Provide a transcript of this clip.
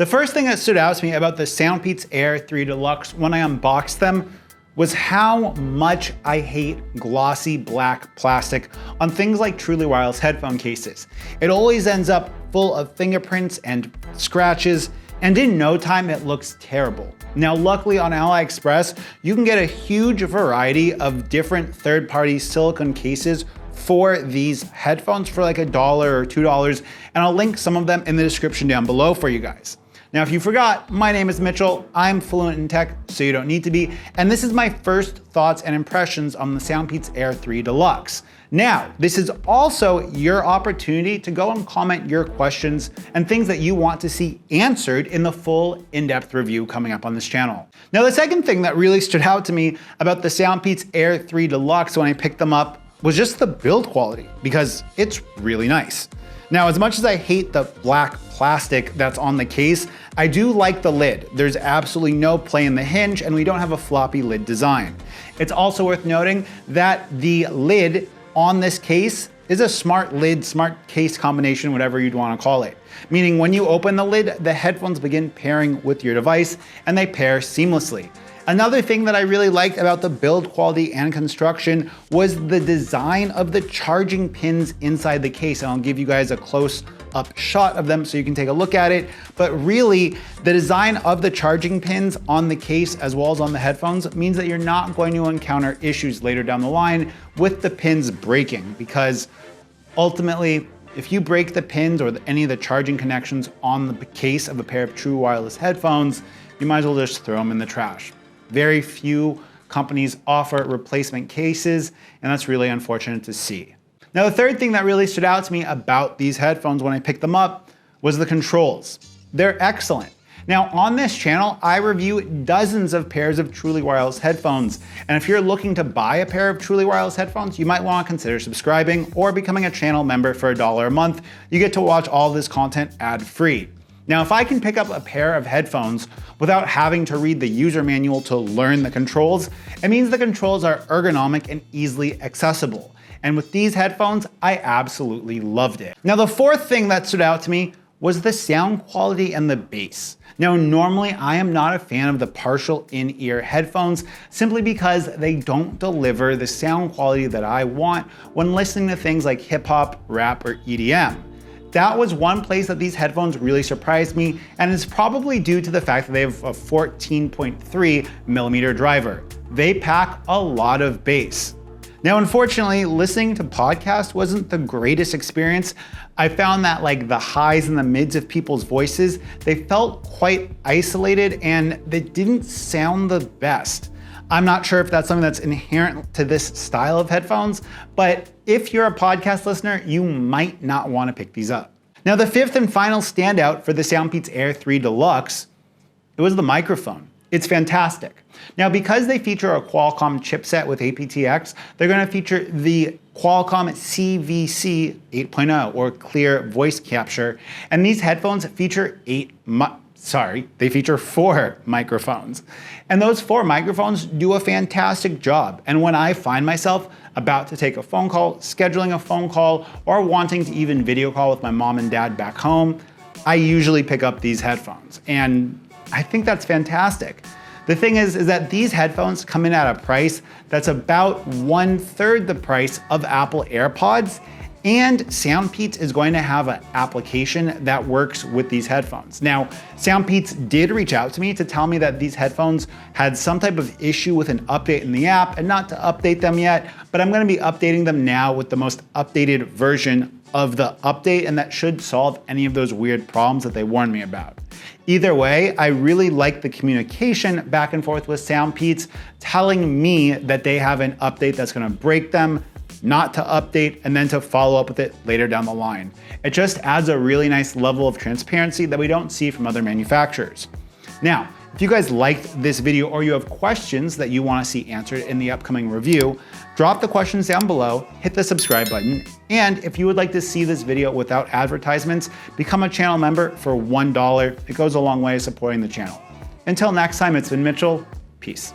The first thing that stood out to me about the Soundpeats Air 3 Deluxe when I unboxed them was how much I hate glossy black plastic on things like Truly Wireless headphone cases. It always ends up full of fingerprints and scratches, and in no time it looks terrible. Now luckily on AliExpress, you can get a huge variety of different third-party silicone cases for these headphones for like $1 or $2, and I'll link some of them in the description down below for you guys. Now, if you forgot, my name is Mitchell. I'm fluent in tech, so you don't need to be. And this is my first thoughts and impressions on the Soundpeats Air 3 Deluxe. Now, this is also your opportunity to go and comment your questions and things that you want to see answered in the full in-depth review coming up on this channel. Now, the second thing that really stood out to me about the Soundpeats Air 3 Deluxe when I picked them up was just the build quality, because it's really nice. Now, as much as I hate the black plastic that's on the case, I do like the lid. There's absolutely no play in the hinge, and we don't have a floppy lid design. It's also worth noting that the lid on this case is a smart lid, smart case combination, whatever you'd want to call it. Meaning when you open the lid, the headphones begin pairing with your device, and they pair seamlessly. Another thing that I really liked about the build quality and construction was the design of the charging pins inside the case. And I'll give you guys a close up shot of them so you can take a look at it. But really, the design of the charging pins on the case as well as on the headphones means that you're not going to encounter issues later down the line with the pins breaking, because ultimately, if you break the pins or any of the charging connections on the case of a pair of true wireless headphones, you might as well just throw them in the trash. Very few companies offer replacement cases, and that's really unfortunate to see. Now, the third thing that really stood out to me about these headphones when I picked them up was the controls. They're excellent. Now, on this channel, I review dozens of pairs of Truly Wireless headphones, and if you're looking to buy a pair of Truly Wireless headphones, you might want to consider subscribing or becoming a channel member for $1 a month. You get to watch all this content ad-free. Now, if I can pick up a pair of headphones without having to read the user manual to learn the controls, it means the controls are ergonomic and easily accessible. And with these headphones, I absolutely loved it. Now, the fourth thing that stood out to me was the sound quality and the bass. Now, normally I am not a fan of the partial in-ear headphones simply because they don't deliver the sound quality that I want when listening to things like hip hop, rap, or EDM. That was one place that these headphones really surprised me, and it's probably due to the fact that they have a 14.3 millimeter driver. They pack a lot of bass. Now, unfortunately, listening to podcasts wasn't the greatest experience. I found that like the highs and the mids of people's voices, they felt quite isolated and they didn't sound the best. I'm not sure if that's something that's inherent to this style of headphones, but if you're a podcast listener, you might not want to pick these up. Now, the fifth and final standout for the Soundpeats Air 3 Deluxe, it was the microphone. It's fantastic. Now, because they feature a Qualcomm chipset with aptX, they're going to feature the Qualcomm CVC 8.0 or clear voice capture, and these headphones feature they feature 4 microphones. And those 4 microphones do a fantastic job. And when I find myself about to take a phone call, scheduling a phone call, or wanting to even video call with my mom and dad back home, I usually pick up these headphones. And I think that's fantastic. The thing is that these headphones come in at a price that's about 1/3 the price of Apple AirPods, and Soundpeats is going to have an application that works with these headphones. Now, Soundpeats did reach out to me to tell me that these headphones had some type of issue with an update in the app, and not to update them yet, but I'm gonna be updating them now with the most updated version of the update, and that should solve any of those weird problems that they warned me about. Either way, I really like the communication back and forth with Soundpeats, telling me that they have an update that's gonna break them, not to update, and then to follow up with it later down the line. It just adds a really nice level of transparency that we don't see from other manufacturers. Now, if you guys liked this video or you have questions that you want to see answered in the upcoming review, drop the questions down below, hit the subscribe button, and if you would like to see this video without advertisements, become a channel member for $1. It goes a long way supporting the channel. Until next time, it's been Mitchell. Peace.